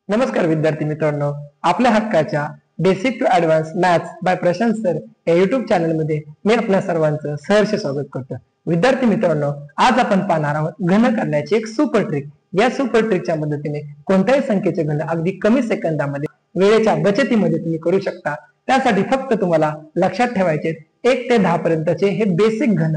नमस्कार विद्यार्थी मित्रांनो, आपल्या हक्काच्या basic to advance maths by Prashant sir या युट्यूब चॅनल मध्ये मी आपल्या सर्वांचं सहर्ष स्वागत करतो. विद्यार्थी मित्रांनो, आज आपण पाहणार आहोत घन करण्याची एक सुपर ट्रिक. या सुपर ट्रिकच्या मदतीने कोणत्याही संख्येचे घन अगदी कमी सेकंदामध्ये वेळेच्या बचतीमध्ये तुम्ही करू शकता. त्यासाठी फक्त तुम्हाला लक्षात ठेवायचे 1 ते 10 पर्यंतचे हे बेसिक घन.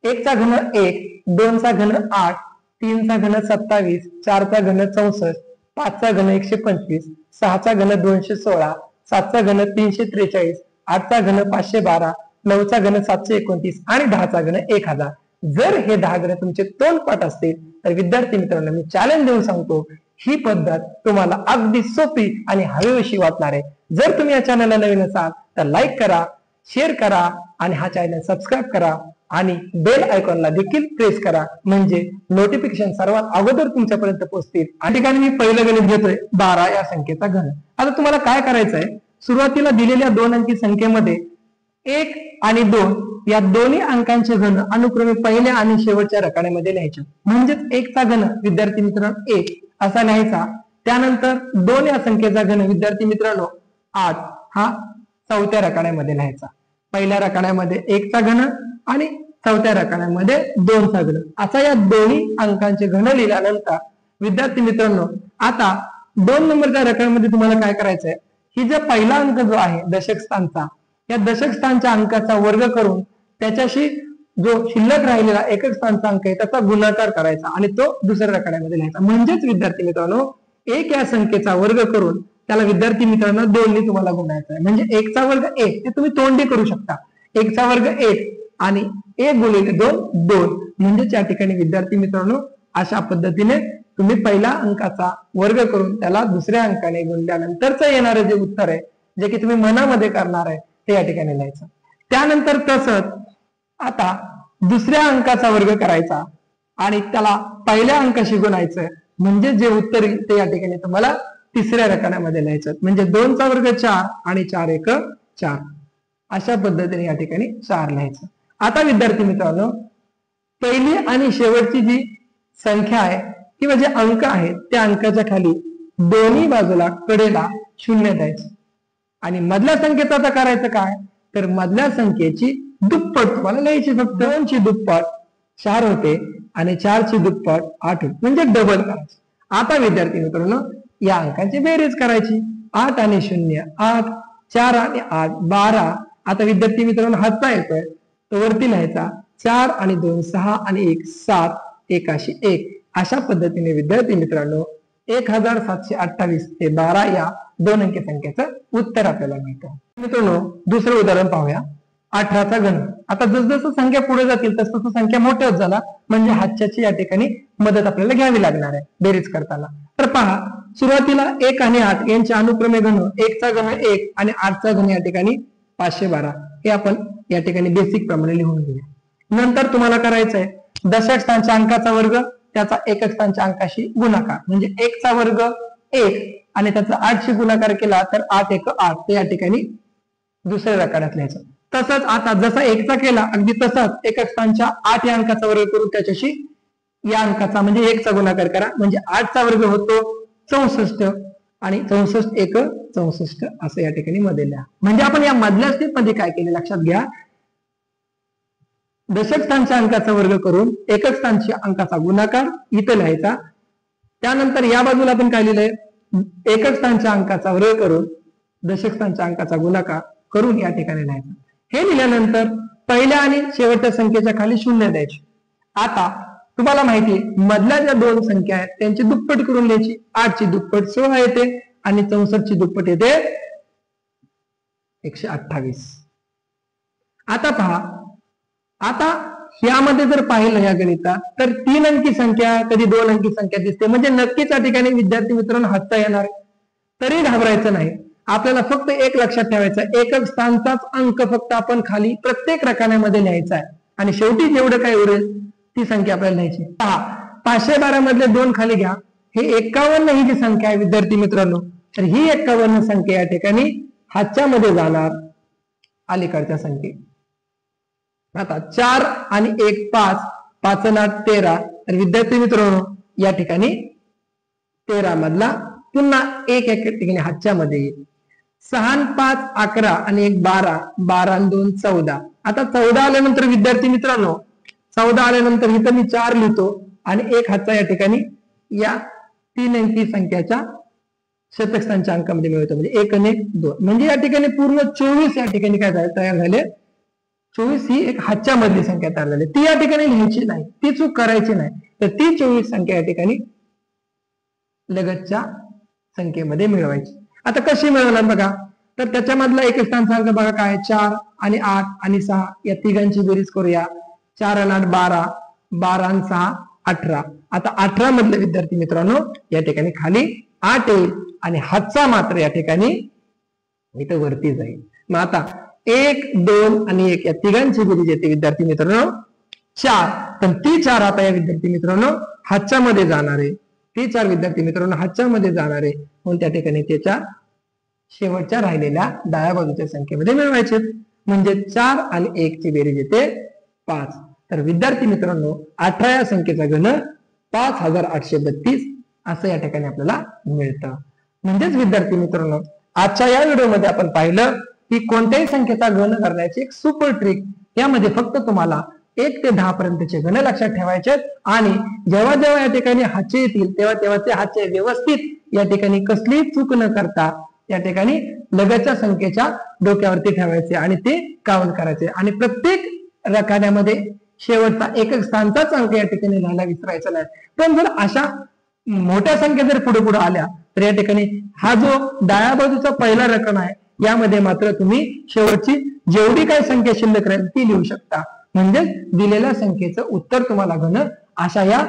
1 चा घन 1, 2 चा घन 8, 3 चा घन 27, 4 चा घन 64, 5 चा घन 125, 6 चा घन 216, 7 चा घन 343, 8 चा घन 512, 9 चा घन 729 आणि 10 चा घन 1000. जर हे 10 घन तुमचे तोंडपाठ असतील तर विद्यार्थी मित्रांनो, मी चॅलेंज देऊन सांगतो, ही पद्धत तुम्हाला अगदी सोपी आणि हवीशी वाटणार आहे. जर तुम्ही या चॅनलला नवीन असाल तर लाईक करा, शेअर करा आणि हा चॅनल सबस्क्राईब करा आणि बेल आयकॉनला देखील प्रेस करा, म्हणजे नोटिफिकेशन सर्वात अगोदर तुमच्यापर्यंत पोहोचतील. या ठिकाणी मी पहिलं गणित घेतोय 12 या संख्येचा घन. आता तुम्हाला काय करायचं आहे, सुरुवातीला दिलेल्या 2 अंकी संख्येमध्ये 1 आणि 2 या दोन्ही अंकांचे घन अनुक्रमे पहिल्या आणि शेवटच्या रकान्यामध्ये लिहायचे. म्हणजेच 1 चा घन विद्यार्थी मित्रांनो 1 असा लिहायचा. त्यानंतर 2 या संख्येचा घन विद्यार्थी मित्रांनो 8 हा चौथ्या रकान्यामध्ये लिहायचा. पहिल्या रकान्यामध्ये 1 चा घन आणि चौथ्या रकान्यामध्ये 2 चा घन, असा या दोन्ही अंकांचे घन लिहिल्यानंतर विद्यार्थी मित्रांनो, आता 2 नंबरच्या रकान्यामध्ये तुम्हाला काय करायचंय, ही जो पहिला अंक जो आहे दशक स्थानचा, या दशक स्थानच्या अंकाचा वर्ग करून त्याच्याशी जो शिल्लक राहिलेला एकक स्थानचा अंक आहे त्याचा गुणाकार करायचा आणि तो दुसऱ्या रकान्यामध्ये लिहायचा. म्हणजेच विद्यार्थी मित्रांनो, 1 या संख्येचा वर्ग करून त्याला विद्यार्थी मित्रांनो 2 ने तुम्हाला गुणायचं आहे. म्हणजे 1 चा वर्ग 1 ते तुम्ही तोंडी करू शकता. 1 चा वर्ग 1 आणि 1 गुणिले 2 2. म्हणजेच या ठिकाणी विद्यार्थी मित्रांनो, अशा पद्धतीने तुम्ही पहिल्या अंकाचा वर्ग करून त्याला दुसऱ्या अंकाने गुणल्यानंतरच येणारं जे उत्तर आहे, जे की तुम्ही मनामध्ये करणार आहे, ते या ठिकाणी लिहायचं. त्यानंतर तसंच आता दुसऱ्या अंकाचा वर्ग करायचा आणि त्याला पहिल्या अंकाशी गुणायचं, म्हणजे जे उत्तर येईल ते या ठिकाणी तुम्हाला तिसऱ्या रकान्यामध्ये लिहायचं. म्हणजे 2 चा वर्ग 4 आणि 4 1 4. अशा पद्धतीने या ठिकाणी 4 लिहायचं. आता विद्यार्थी मित्रांनो, पहिली आणि शेवटची जी संख्या आहे किंवा जे अंक आहेत त्या अंकाच्या खाली दोन्ही बाजूला कडेला 0 द्यायचं आणि मधल्या संख्येचं आता करायचं काय, तर मधल्या संख्येची दुप्पट तुम्हाला लिहायची. फक्त 2 ची दुप्पट 4 होते आणि 4 ची दुप्पट 8 होते, म्हणजे डबल करायचं. आता विद्यार्थी मित्रांनो, या अंकांची बेरीज करायची. 8 आणि 0 8, 4 आणि 8 12. आता विद्यार्थी मित्रांनो, हातचा येतोय तो वरती लिहायचा. 4 आणि 2 6 आणि 1 7, 1 1. अशा पद्धतीने विद्यार्थी मित्रांनो 1728 ते 12 या 2 अंकी संख्येचं उत्तर आपल्याला मिळतं. मित्रांनो, दुसरं उदाहरण पाहूया. 18 चा घन. आता जसजसं संख्या पुढे जातील तसं संख्या मोठ्या होत झाला, म्हणजे हातच्याची या ठिकाणी मदत आपल्याला घ्यावी लागणार आहे बेरीज करताना. तर पहा, सुरुवातीला 1 आणि 8 यांचे अनुक्रमे घन, 1 चा घन 1 आणि 8 चा घन या ठिकाणी 512. हे आपण या ठिकाणी बेसिक प्रमाणे लिहून घेऊया. नंतर तुम्हाला करायचंय दशक स्थानच्या अंकाचा वर्ग त्याचा एकक स्थानच्या अंकाशी गुणाकार. म्हणजे 1 चा वर्ग 1 आणि त्याचा 8 शी गुणाकार केला तर 8 1 8. ते या ठिकाणी दुसऱ्या रकान्यात लिहायचं. तसंच आता जसा 1 चा केला अगदी तसंच एकक स्थानच्या 8 या अंकाचा वर्ग करून त्याच्याशी या अंकाचा म्हणजे 1 चा गुणाकार करा. म्हणजे 8 चा वर्ग होतो 64 आणि 64 1 64 असं या ठिकाणी मध्ये लिहा. म्हणजे आपण या मधल्या स्टेप मध्ये काय केले लक्षात घ्या, दशक स्थानच्या अंकाचा वर्ग करून एकक स्थानच्या अंकाचा गुणाकार इथं लिहायचा. त्यानंतर या बाजूला आपण काय लिहिलंय, एकक स्थानच्या अंकाचा वर्ग करून दशक स्थानच्या अंकाचा गुणाकार करून या ठिकाणी लिहायचं. हे लिहिल्यानंतर पहिल्या आणि शेवटच्या संख्येच्या खाली 0 द्यायचे. आता तुम्हाला माहिती मधल्या ज्या 2 संख्या आहेत त्यांची दुप्पट करून लिहायची. 8 ची दुप्पट 16 येते आणि 64 ची दुप्पट येते 128. आता पहा, आता यामध्ये जर पाहिलं या गणितात तर 3 अंकी संख्या कधी 2 अंकी संख्या दिसते, म्हणजे नक्कीच या ठिकाणी विद्यार्थी मित्रांनो हसता येणार आहे. तरी घाबरायचं नाही. आपल्याला फक्त एक लक्षात ठेवायचं, एकक स्थानचाच अंक फक्त आपण खाली प्रत्येक रकान्यामध्ये लिहायचा आहे आणि शेवटी जेवढं काय उरेल ती संख्या आपल्याला लिहायची. पहा, 512 मधले 2 खाली घ्या. हे 51 ही जी संख्या आहे विद्यार्थी मित्रांनो, तर ही 51 संख्या या ठिकाणी हातच्या मध्ये जाणार अलीकडच्या संख्ये. आता 4 आणि 1 5, 5 आणि 8 13. तर विद्यार्थी मित्रांनो या ठिकाणी 13 मधला पुन्हा एक एका ठिकाणी हातच्या मध्ये येईल. 6 आणि 5 11 आणि 1 12, 12 आणि 2 14. आता 14 आल्यानंतर विद्यार्थी मित्रांनो 14 आल्यानंतर इथं मी 4 लिहितो आणि एक हातचा या ठिकाणी या 3 अंकी संख्याच्या शतक स्थानच्या अंकामध्ये मिळवतो, म्हणजे 1 आणि 1 2. म्हणजे या ठिकाणी पूर्ण 24 या ठिकाणी काय तयार झाले. 24 ही एक हातच्या मधली संख्या तयार झाली. ती या ठिकाणी लिहायची नाही, ती चूक करायची नाही. तर ती 24 संख्या या ठिकाणी लगतच्या संख्येमध्ये मिळवायची. आता कशी मिळवणार बघा, तर त्याच्यामधला एक स्थानचा अंक बघा काय 4 आणि 8 आणि 6 या तिघांची बेरीज करूया. 4 आणि 8 12, 12 आणि 6 18. आता 18 मधले विद्यार्थी मित्रांनो या ठिकाणी खाली 8 येईल आणि हातचा मात्र या ठिकाणी इथं वरती जाईल. मग आता 1 2 आणि 1 या तिघांची बेरीज येते विद्यार्थी मित्रांनो 4. पण ती 4 आता या विद्यार्थी मित्रांनो हातच्या मध्ये जाणार आहे. ती 4 विद्यार्थी मित्रांनो हातच्या मध्ये जाणार आहे, म्हणून त्या ठिकाणी त्याच्या शेवटच्या राहिलेल्या डाव्या बाजूच्या संख्येमध्ये मिळवायचे. म्हणजे 4 आणि 1 ची बेरीज येते 5. तर विद्यार्थी मित्रांनो 18 या संख्येचा घन 5832 असं या ठिकाणी आपल्याला मिळतं. म्हणजेच विद्यार्थी मित्रांनो आजच्या या व्हिडिओमध्ये आपण पाहिलं की कोणत्याही संख्येचा घन करण्याची एक सुपर ट्रिक. यामध्ये फक्त तुम्हाला 1 ते 10 पर्यंतचे घन लक्षात ठेवायचे आणि जेव्हा जेव्हा या ठिकाणी हातचे येतील तेव्हा तेव्हा ते हातचे व्यवस्थित या ठिकाणी कसलीही चूक न करता या ठिकाणी लगतच्या संख्येच्या डोक्यावरती ठेवायचे आणि ते काउंट करायचे. आणि प्रत्येक रकान्यामध्ये शेवटचा एकक स्थानचाच अंक या ठिकाणी लिहायला विसरायचा नाही. पण जर अशा मोठ्या संख्या जर पुढे पुढे आल्या तर या ठिकाणी हा जो डाव्या बाजूचा पहिला रकान आहे यामध्ये मात्र तुम्ही शेवटची जेवढी काही संख्या शिल्लक राहील ती लिहू शकता. म्हणजे दिलेल्या संख्येचं उत्तर तुम्हाला घन अशा या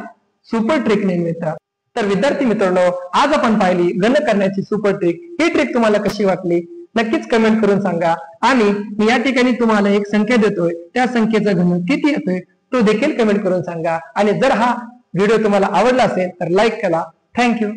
सुपर ट्रिकने मिळतं. तर विद्यार्थी मित्रांनो आज आपण पाहिली घन करण्याची सुपर ट्रिक. ही ट्रिक तुम्हाला कशी वाटली नक्कीच कमेंट करून सांगा. आणि मी या ठिकाणी तुम्हाला एक संख्या देतोय, त्या संख्येचा घन किती येतोय तो देखील कमेंट करून सांगा. आणि जर हा व्हिडिओ तुम्हाला आवडला असेल तर लाईक करा. थँक्यू.